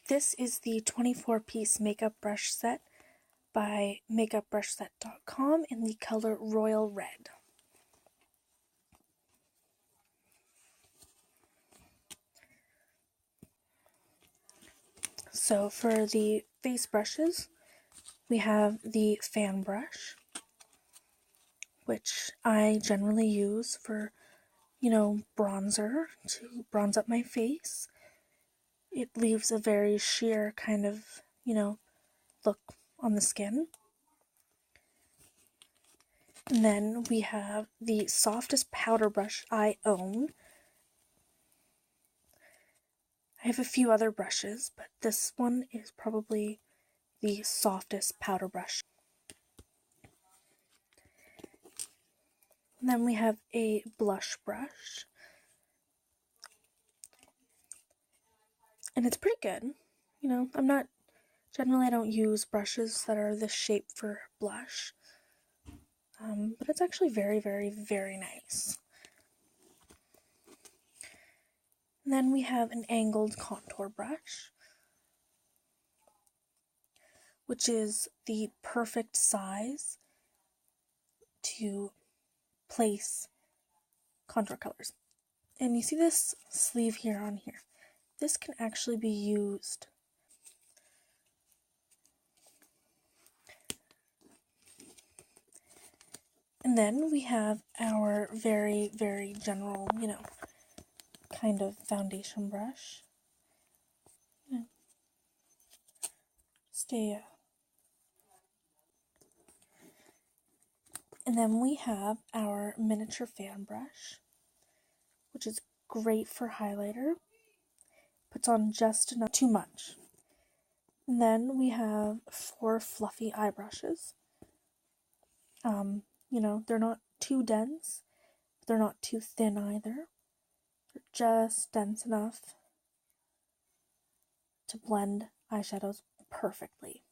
This is the 24-piece makeup brush set by makeupbrushset.com in the color Royal Red. So for the face brushes, we have the fan brush, which I generally use for, bronzer to bronze up my face. It leaves a very sheer kind of, look on the skin. And then we have the softest powder brush I own. I have a few other brushes, but this one is probably the softest powder brush. And then we have a blush brush. And it's pretty good. Generally I don't use brushes that are this shape for blush. But it's actually very, very, very nice. And then we have an angled contour brush, which is the perfect size to place contour colors. And you see this sleeve here on here. This can actually be used and then we have our very, very general, kind of foundation brush. And then we have our miniature fan brush, which is great for highlighter. Puts on just enough, too much. And then we have 4 fluffy eye brushes. They're not too dense, but they're not too thin either. They're just dense enough to blend eyeshadows perfectly.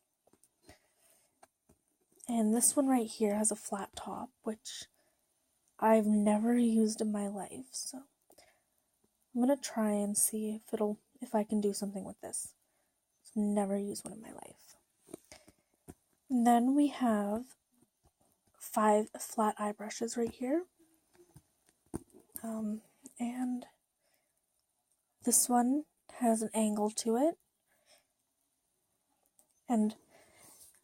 And this one right here has a flat top, which I've never used in my life, so I'm gonna try and see if I can do something with this. I've never used one in my life. And then we have 5 flat eye brushes right here. And this one has an angle to it. And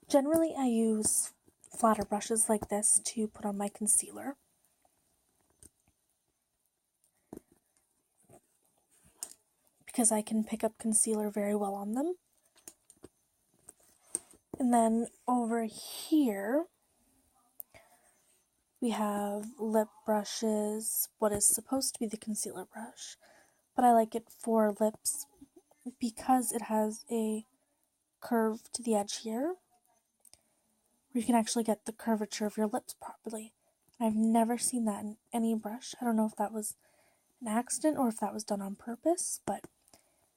generally I use flatter brushes like this to put on my concealer. Because I can pick up concealer very well on them. And then over here, we have lip brushes, what is supposed to be the concealer brush, but I like it for lips because it has a curve to the edge here, where you can actually get the curvature of your lips properly. I've never seen that in any brush. I don't know if that was an accident or if that was done on purpose, but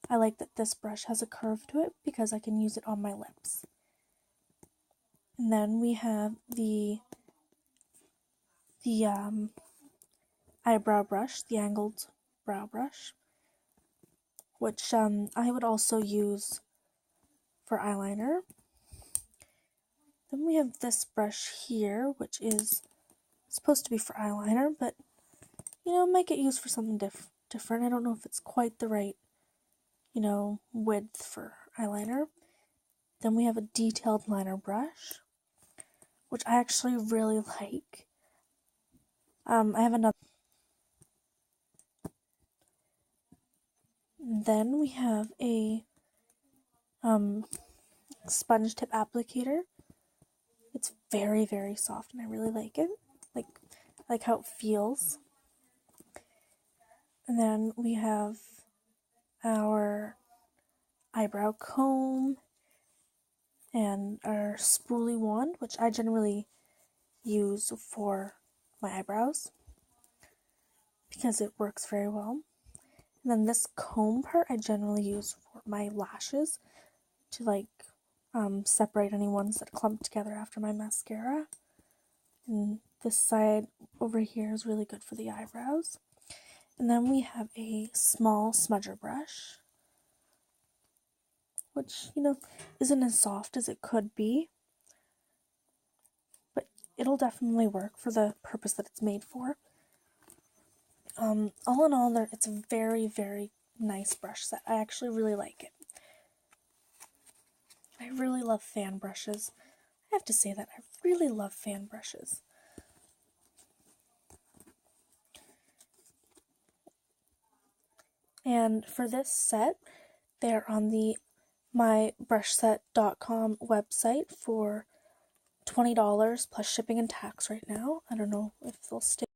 I like that this brush has a curve to it because I can use it on my lips. And then we have the eyebrow brush, the angled brow brush, which I would also use for eyeliner. Then we have this brush here, which is supposed to be for eyeliner, but might get used for something different. I don't know if it's quite the right, width for eyeliner. Then we have a detailed liner brush, which I actually really like. I have another. Then we have a sponge tip applicator. It's very, very soft and I really like it. I like how it feels. And then we have our eyebrow comb and our spoolie wand, which I generally use for my eyebrows because it works very well. And then this comb part I generally use for my lashes to separate any ones that clump together after my mascara. And this side over here is really good for the eyebrows. And then we have a small smudger brush, which, isn't as soft as it could be. But it'll definitely work for the purpose that it's made for. All in all, it's a very, very nice brush set. I actually really like it. I really love fan brushes. I have to say that. I really love fan brushes. And for this set, they're on the mybrushset.com website for $20 plus shipping and tax right now. I don't know if they'll stay